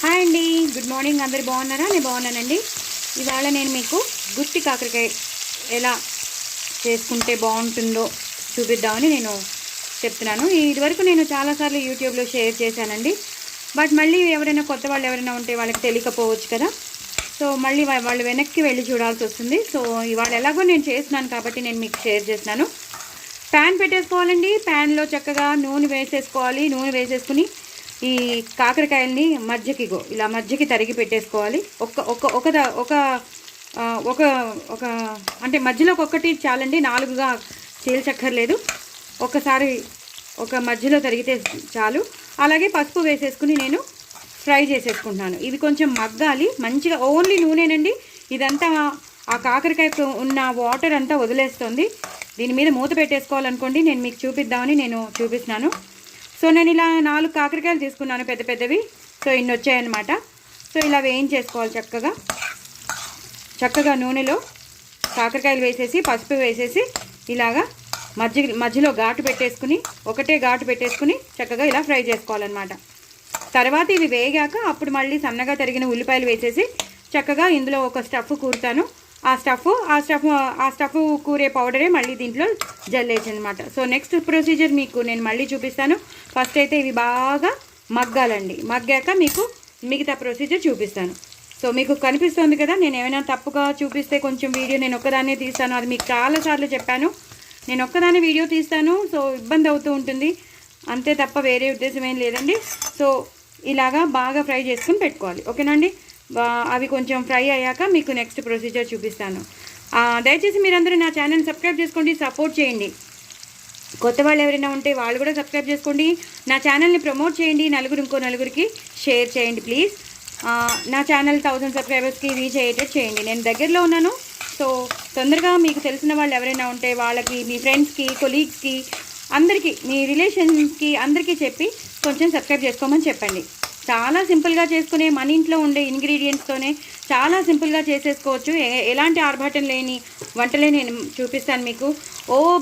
Hi అండి, good morning. అందరు బాగున్నారా? నేను బాగున్నానండి. ఇవాళ నేను మీకు గుత్తి కాకరకాయ ఎలా చేసుకుంటే బాగుంటుందో చూపిద్దామని నేను చెప్తున్నాను. ఇదివరకు నేను చాలాసార్లు యూట్యూబ్లో షేర్ చేశానండి. బట్ మళ్ళీ ఎవరైనా కొత్త వాళ్ళు ఎవరైనా ఉంటే వాళ్ళకి తెలియకపోవచ్చు కదా. సో మళ్ళీ వాళ్ళు వెనక్కి వెళ్ళి చూడాల్సి వస్తుంది. సో ఇవాళ ఎలాగో నేను చేస్తున్నాను కాబట్టి నేను మీకు షేర్ చేస్తున్నాను. ప్యాన్ పెట్టేసుకోవాలండి. ప్యాన్లో చక్కగా నూనె వేసేసుకోవాలి. నూనె వేసేసుకుని ఈ కాకరకాయల్ని ఇలా మధ్యకి తరిగి పెట్టేసుకోవాలి. ఒక అంటే మధ్యలోకి ఒక్కటి చాలండి, 4గా చీల్చక్కర్లేదు. ఒకసారి ఒక మధ్యలో తరిగితే చాలు. అలాగే పసుపు వేసేసుకుని నేను ఫ్రై చేసేసుకుంటున్నాను. ఇవి కొంచెం మగ్గాలి మంచిగా. ఓన్లీ నూనెనండి. ఇదంతా ఆ కాకరకాయకు ఉన్న వాటర్ అంతా వదిలేస్తుంది. దీని మీద మూత పెట్టేసుకోవాలనుకోండి. నేను మీకు చూపిద్దామని నేను చూపిస్తున్నాను. సో నేను ఇలా 4 కాకరకాయలు తీసుకున్నాను, పెద్ద పెద్దవి. సో ఇన్ని వచ్చాయన్నమాట. సో ఇలా వేయించేసుకోవాలి చక్కగా నూనెలో కాకరకాయలు వేసేసి పసుపు వేసేసి ఇలాగా మధ్యలో ఘాటు పెట్టేసుకుని ఒకటే ఘాటు పెట్టేసుకుని చక్కగా ఇలా ఫ్రై చేసుకోవాలన్నమాట. తర్వాత ఇవి వేగాక అప్పుడు మళ్ళీ సన్నగా తరిగిన ఉల్లిపాయలు వేసేసి చక్కగా ఇందులో ఒక స్టఫ్ కూరుతాను. ఆ స్టఫ్ కూరే పౌడరే మళ్ళీ దీంట్లో జల్లేసి అనమాట. సో నెక్స్ట్ ప్రొసీజర్ మీకు నేను మళ్ళీ చూపిస్తాను. ఫస్ట్ అయితే ఇవి బాగా మగ్గాలండి. మగ్గాక మీకు మిగతా ప్రొసీజర్ చూపిస్తాను. సో మీకు కనిపిస్తుంది కదా, నేను ఏమైనా తప్పుగా చూపిస్తే కొంచెం వీడియో నేను ఒక్కదాన్నే తీస్తాను. అది మీకు చాలాసార్లు చెప్పాను, నేను ఒక్కదాన్ని వీడియో తీస్తాను. సో ఇబ్బంది అవుతూ ఉంటుంది, అంతే తప్ప వేరే ఉద్దేశం ఏం లేదండి. సో ఇలాగా బాగా ఫ్రై చేసుకుని పెట్టుకోవాలి. ఓకేనండి. అవి కొంచెం ఫ్రై అయ్యాక మీకు నెక్స్ట్ ప్రొసీజర్ చూపిస్తాను. దయచేసి మీరందరూ నా ఛానల్ సబ్స్క్రైబ్ చేసుకోండి, సపోర్ట్ చేయండి. కొత్త వాళ్ళు ఎవరైనా ఉంటే వాళ్ళు కూడా సబ్స్క్రైబ్ చేసుకోండి. నా ఛానల్ని ప్రమోట్ చేయండి. ఇంకో నలుగురికి షేర్ చేయండి ప్లీజ్. నా ఛానల్ 1000 సబ్స్క్రైబర్స్కి రీచ్ అయ్యేటట్టు చేయండి. నేను దగ్గరలో ఉన్నాను. సో తొందరగా మీకు తెలిసిన వాళ్ళు ఎవరైనా ఉంటే వాళ్ళకి, మీ ఫ్రెండ్స్కి, కొలీగ్స్కి, అందరికీ, మీ రిలేషన్స్కి అందరికీ చెప్పి కొంచెం సబ్స్క్రైబ్ చేసుకోమని చెప్పండి. చాలా సింపుల్గా చేసుకునే మన ఇంట్లో ఉండే ఇంగ్రీడియంట్స్తోనే చాలా సింపుల్గా చేసేసుకోవచ్చు. ఎలాంటి ఆర్భాటం లేని వంటలే నేను చూపిస్తాను మీకు.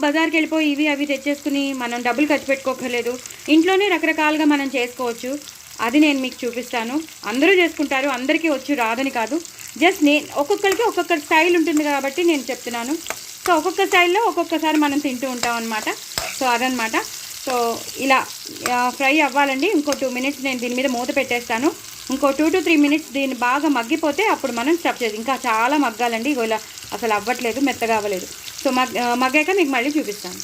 బజార్కి వెళ్ళిపోయి ఇవి అవి తెచ్చేసుకుని మనం డబ్బులు ఖర్చు పెట్టుకోకర్లేదు. ఇంట్లోనే రకరకాలుగా మనం చేసుకోవచ్చు. అది నేను మీకు చూపిస్తాను. అందరూ చేసుకుంటారు, అందరికీ వచ్చు రాదని కాదు. జస్ట్ ఒక్కొక్కరికి ఒక్కొక్క స్టైల్ ఉంటుంది కాబట్టి నేను చెప్తున్నాను. సో ఒక్కొక్క స్టైల్లో ఒక్కొక్కసారి మనం తింటూ ఉంటాం అన్నమాట. సో అదనమాట. సో ఇలా ఫ్రై అవ్వాలండి. ఇంకో 2 మినిట్స్ నేను దీని మీద మూత పెట్టేస్తాను. ఇంకో 2 to 3 మినిట్స్ దీన్ని బాగా మగ్గిపోతే అప్పుడు మనం స్టఫ్ చేసి, ఇంకా చాలా మగ్గాలండి. ఇలా అసలు అవ్వట్లేదు, మెత్తగా అవ్వలేదు. సో మగ్గాక మీకు మళ్ళీ చూపిస్తాను.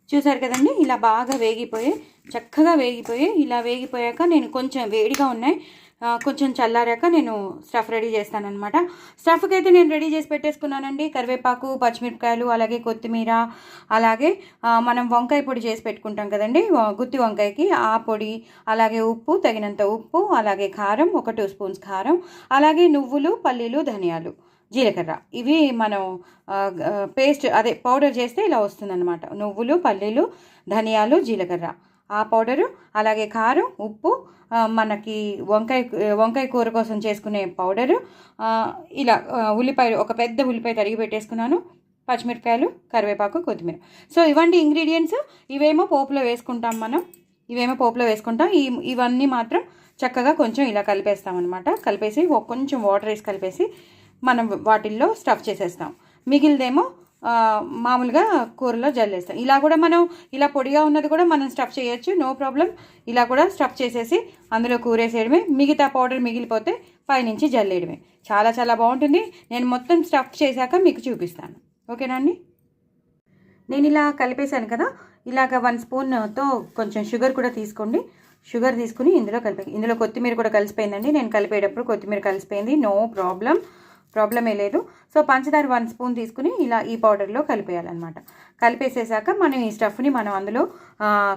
చూసారు కదండి, ఇలా బాగా చక్కగా వేగిపోయి ఇలా వేగిపోయాక నేను కొంచెం వేడిగా ఉన్నాయి, కొంచెం చల్లారాక నేను స్టఫ్ రెడీ చేస్తానన్నమాట. స్టఫ్కి అయితే నేను రెడీ చేసి పెట్టేసుకున్నానండి. కరివేపాకు, పచ్చిమిరపకాయలు, అలాగే కొత్తిమీర, అలాగే మనం వంకాయ పొడి చేసి పెట్టుకుంటాం కదండి, గుత్తి వంకాయకి ఆ పొడి, అలాగే ఉప్పు, తగినంత ఉప్పు, అలాగే కారం, ఒక 2 స్పూన్స్ కారం, అలాగే నువ్వులు, పల్లీలు, ధనియాలు, జీలకర్ర. ఇవి మనం పేస్ట్ పౌడర్ చేస్తే ఇలా వస్తుందన్నమాట. నువ్వులు, పల్లీలు, ధనియాలు, జీలకర్ర, ఆ పౌడరు, అలాగే కారం, ఉప్పు, మనకి వంకాయ కూర కోసం చేసుకునే పౌడరు, ఇలా ఉల్లిపాయలు, ఒక పెద్ద ఉల్లిపాయ తరిగి పెట్టేసుకున్నాను, పచ్చిమిరపకాయలు, కరివేపాకు, కొత్తిమీర. సో ఇవండి ఇంగ్రీడియంట్స్. ఇవేమో పోపులో వేసుకుంటాం మనం. ఇవన్నీ మాత్రం చక్కగా కొంచెం ఇలా కలిపేస్తామన్నమాట. కలిపేసి కొంచెం వాటర్ వేసి కలిపేసి మనం వాటిల్లో స్టఫ్ చేసేస్తాం. మిగిలిదేమో మామూలుగా కూరలో జల్లేస్తాం. ఇలా కూడా మనం ఇలా పొడిగా ఉన్నది కూడా మనం స్టఫ్ చేయొచ్చు, నో ప్రాబ్లం. ఇలా కూడా స్టఫ్ చేసేసి అందులో కూరేసేయడమే. మిగతా పౌడర్ మిగిలిపోతే పైనుంచి జల్లేయడమే. చాలా చాలా బాగుంటుంది. నేను మొత్తం స్టఫ్ చేశాక మీకు చూపిస్తాను. ఓకేనా అండి. నేను ఇలా కలిపేశాను కదా, ఇలాగ 1 స్పూన్తో కొంచెం షుగర్ కూడా తీసుకోండి. షుగర్ తీసుకుని ఇందులో కొత్తిమీర కూడా కలిసిపోయిందండి. నేను కలిపేటప్పుడు కొత్తిమీర కలిసిపోయింది, నో ప్రాబ్లమే లేదు. సో పంచదార 1 స్పూన్ తీసుకుని ఇలా ఈ పౌడర్లో కలిపేయాలన్నమాట. కలిపేసేసాక మనం ఈ స్టఫ్ని మనం అందులో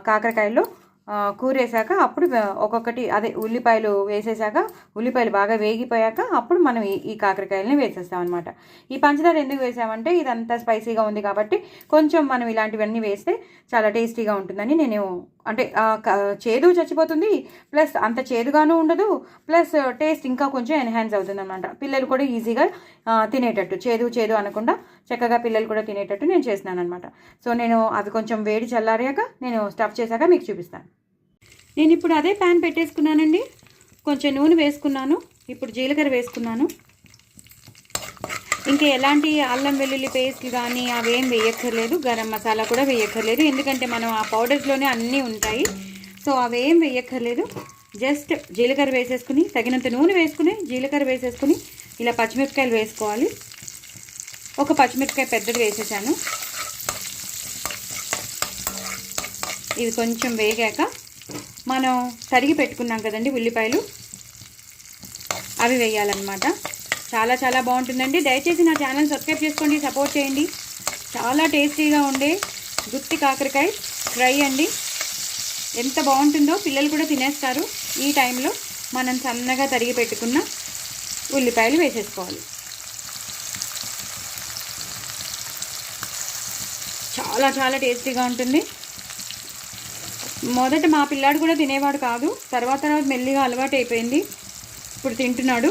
కాకరకాయల్లో కూరేసాక అప్పుడు ఒక్కొక్కటి ఉల్లిపాయలు వేసేసాక, ఉల్లిపాయలు బాగా వేగిపోయాక అప్పుడు మనం ఈ కాకరకాయలని వేసేస్తాం అనమాట. ఈ పంచదార ఎందుకు వేసామంటే ఇదంతా స్పైసీగా ఉంది కాబట్టి కొంచెం మనం ఇలాంటివన్నీ వేస్తే చాలా టేస్టీగా ఉంటుందని నేను, అంటే చేదు చచ్చిపోతుంది, ప్లస్ అంత చేదుగాను ఉండదు, ప్లస్ టేస్ట్ ఇంకా కొంచెం ఎన్హాన్స్ అవుతుంది అనమాట. పిల్లలు కూడా ఈజీగా తినేటట్టు, చేదు అనకుండా చక్కగా పిల్లలు కూడా తినేటట్టు నేను చేస్తున్నాను అనమాట. సో నేను అవి కొంచెం వేడి చల్లారాక నేను స్టఫ్ చేశాక మీకు చూపిస్తాను. నేను ఇప్పుడు అదే ప్యాన్ పెట్టేసుకున్నానండి. కొంచెం నూనె వేసుకున్నాను. ఇప్పుడు జీలకర్ర వేసుకున్నాను. ఇంకా ఎలాంటి అల్లం వెల్లుల్లి పేస్ట్లు కానీ అవేం వేయక్కర్లేదు. గరం మసాలా కూడా వేయక్కర్లేదు, ఎందుకంటే మనం ఆ పౌడర్స్లోనే అన్నీ ఉంటాయి. సో అవేం వేయక్కర్లేదు. జస్ట్ జీలకర్ర వేసేసుకుని, తగినంత నూనె వేసుకుని జీలకర్ర వేసేసుకుని ఇలా పచ్చిమిరపకాయలు వేసుకోవాలి. ఒక పచ్చిమిరపకాయ పెద్దది వేసేసాను. ఇవి కొంచెం వేగాక మనం తరిగి పెట్టుకున్నాం కదండి ఉల్లిపాయలు, అవి వేయాలన్నమాట. చాలా చాలా బాగుంటుందండి. దయచేసి నా ఛానల్ సబ్స్క్రైబ్ చేసుకోండి, సపోర్ట్ చేయండి. చాలా టేస్టీగా ఉండే గుత్తి కాకరకాయ ఫ్రై అండి. ఎంత బాగుంటుందో, పిల్లలు కూడా తినేస్తారు. ఈ టైంలో మనం సన్నగా తరిగి పెట్టుకున్న ఉల్లిపాయలు వేసేసుకోవాలి. చాలా చాలా టేస్టీగా ఉంటుంది. మొదట మా పిల్లాడు కూడా తినేవాడు కాదు, తర్వాత మెల్లిగా అలవాటు అయిపోయింది. ఇప్పుడు తింటున్నాడు.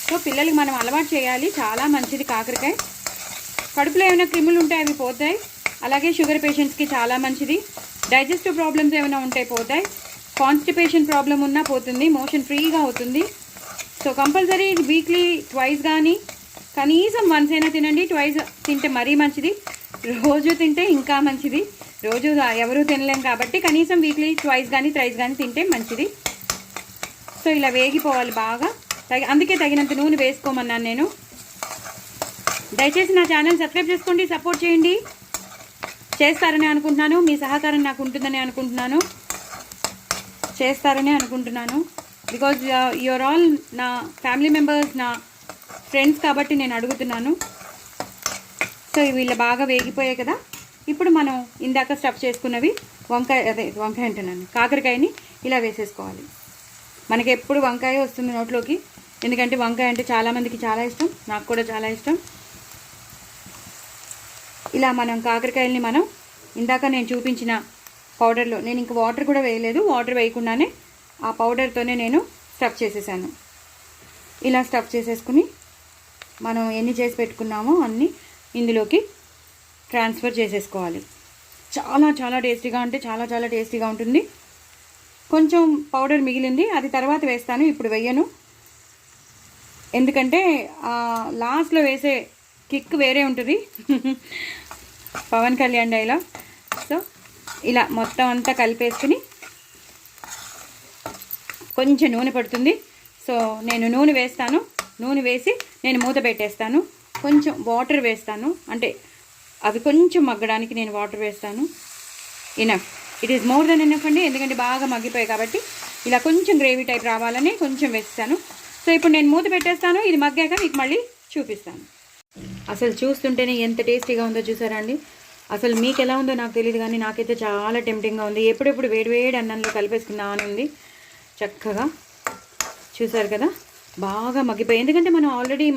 సో పిల్లలకి మనం అలవాటు చేయాలి. చాలా మంచిది కాకరకాయ. కడుపులో ఏమైనా క్రిములు ఉంటే అవి పోతాయి. అలాగే షుగర్ పేషెంట్స్కి చాలా మంచిది. డైజెస్టివ్ ప్రాబ్లమ్స్ ఏమైనా ఉంటే పోతాయి. కాన్స్టిపేషన్ ప్రాబ్లం ఉన్నా పోతుంది. మోషన్ ఫ్రీగా అవుతుంది. సో కంపల్సరీ వీక్లీ ట్వైస్ కానీ కనీసం వన్స్ అయినా తినండి. ట్వైస్ తింటే మరీ మంచిది. రోజు తింటే ఇంకా మంచిది. రోజు ఎవరూ తినలేం కాబట్టి కనీసం వీక్లీ ట్వైస్ కానీ థ్రైస్ కానీ తింటే మంచిది. సో ఇలా వేగిపోవాలి బాగా. అందుకే తగినంత నూనె వేసుకోమన్నాను నేను. దయచేసి నా ఛానల్ సబ్స్క్రైబ్ చేసుకోండి, సపోర్ట్ చేయండి. చేస్తారని అనుకుంటున్నాను. మీ సహకారం నాకు ఉంటుందని అనుకుంటున్నాను. చేస్తారని అనుకుంటున్నాను. బికాజ్ యూఆర్ ఆల్ నా ఫ్యామిలీ మెంబర్స్, నా ఫ్రెండ్స్ కాబట్టి నేను అడుగుతున్నాను. సో ఇవి ఇలా బాగా వేగిపోయాయి కదా. ఇప్పుడు మనం ఇందాక స్టఫ్ చేసుకున్నవి వంకాయ అంటున్నాను, కాకరకాయని ఇలా వేసేసుకోవాలి. మనకి ఎప్పుడు వంకాయ వస్తుంది నోట్లోకి, ఎందుకంటే వంకాయ అంటే చాలామందికి చాలా ఇష్టం, నాకు కూడా చాలా ఇష్టం. ఇలా మనం కాకరకాయల్ని మనం ఇందాక నేను చూపించిన పౌడర్లో, నేను ఇంక వాటర్ కూడా వేయలేదు, వాటర్ వేయకుండానే ఆ పౌడర్తోనే నేను స్టఫ్ చేసేసాను. ఇలా స్టఫ్ చేసేసుకుని మనం ఎన్ని చేసి పెట్టుకున్నామో అన్నీ ఇందులోకి ట్రాన్స్ఫర్ చేసేసుకోవాలి. చాలా చాలా టేస్టీగా అంటే చాలా చాలా టేస్టీగా ఉంటుంది. కొంచెం పౌడర్ మిగిలింది, అది తర్వాత వేస్తాను, ఇప్పుడు వేయను. ఎందుకంటే లాస్ట్లో వేసే కిక్ వేరే ఉంటుంది. పవన్ కళ్యాణ్ డైలాగ్. సో ఇలా మొత్తం అంతా కలిపేసుకుని కొంచెం నూనె పడుతుంది. సో నేను నూనె వేస్తాను. నూనె వేసి నేను మూత పెట్టేస్తాను. కొంచెం వాటర్ వేస్తాను, అంటే అవి కొంచెం మగ్గడానికి నేను వాటర్ వేస్తాను. Enough, it is more than enough అండి, ఎందుకంటే బాగా మగ్గిపోయాయి కాబట్టి. ఇలా కొంచెం గ్రేవీ టైప్ రావాలని కొంచెం వేస్తాను. సో ఇప్పుడు నేను మూత పెట్టేస్తాను. ఇది మగ్గాక మీకు మళ్ళీ చూపిస్తాను. అసలు చూస్తుంటేనే ఎంత టేస్టీగా ఉందో చూసారా అండి. అసలు మీకు ఎలా ఉందో నాకు తెలియదు, కానీ నాకైతే చాలా టెంప్టింగ్గా ఉంది. ఎప్పుడెప్పుడు వేడివేడి అన్నంలో కలిపేసుకుందామని ఉంది. చక్కగా చూసారు కదా, బాగా మగ్గిపోయి. ఎందుకంటే మనం ఆల్రెడీ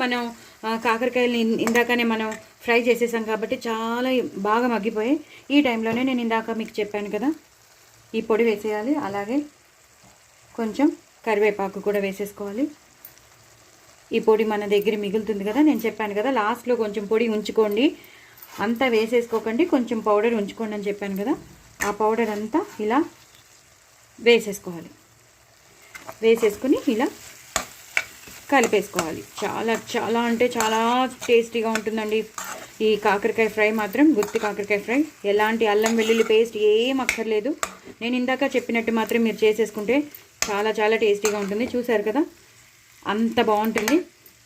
కాకరకాయలని ఇందాకనే మనం ఫ్రై చేసేసాం కాబట్టి చాలా బాగా మగ్గిపోయాయి. ఈ టైంలోనే నేను ఇందాక మీకు చెప్పాను కదా, ఈ పొడి వేసేయాలి. అలాగే కొంచెం కరివేపాకు కూడా వేసేసుకోవాలి. ఈ పొడి మన దగ్గర మిగులుతుంది కదా, నేను చెప్పాను కదా లాస్ట్లో కొంచెం పొడి ఉంచుకోండి, అంతా వేసేసుకోకండి, కొంచెం పౌడర్ ఉంచుకోండి అని చెప్పాను కదా. ఆ పౌడర్ అంతా ఇలా వేసేసుకోవాలి. వేసేసుకుని ఇలా కలిపేసుకోవాలి. చాలా చాలా అంటే చాలా టేస్టీగా ఉంటుందండి ఈ కాకరకాయ ఫ్రై మాత్రం. గుత్తి కాకరకాయ ఫ్రై ఎలాంటి అల్లం వెల్లుల్లి పేస్ట్ ఏం అక్కర్లేదు. నేను ఇందాక చెప్పినట్టు మాత్రం మీరు చేసేసుకుంటే చాలా చాలా టేస్టీగా ఉంటుంది. చూసారు కదా, అంత బాగుంటుంది.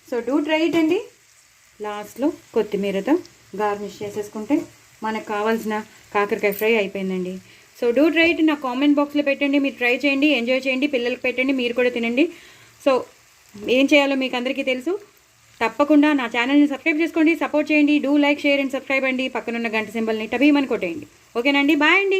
సో డూ ట్రై ఇట్ అండి. లాస్ట్లో కొత్తిమీరతో గార్నిష్ చేసేసుకుంటే మనకు కావాల్సిన కాకరకాయ ఫ్రై అయిపోయిందండి. So do try it. నా కామెంట్ బాక్స్లో పెట్టండి, మీరు ట్రై చేయండి, ఎంజాయ్ చేయండి, పిల్లలకి పెట్టండి, మీరు కూడా తినండి. సో ఏం చేయాలో మీకు అందరికీ తెలుసు. తప్పకుండా నా ఛానల్ని సబ్స్క్రైబ్ చేసుకోండి, సపోర్ట్ చేయండి. Do like, share and subscribe అండి. పక్కనున్న గంట సింబల్ని టబీమని కొట్టేయండి. ఓకేనండి, బాయ్ అండి.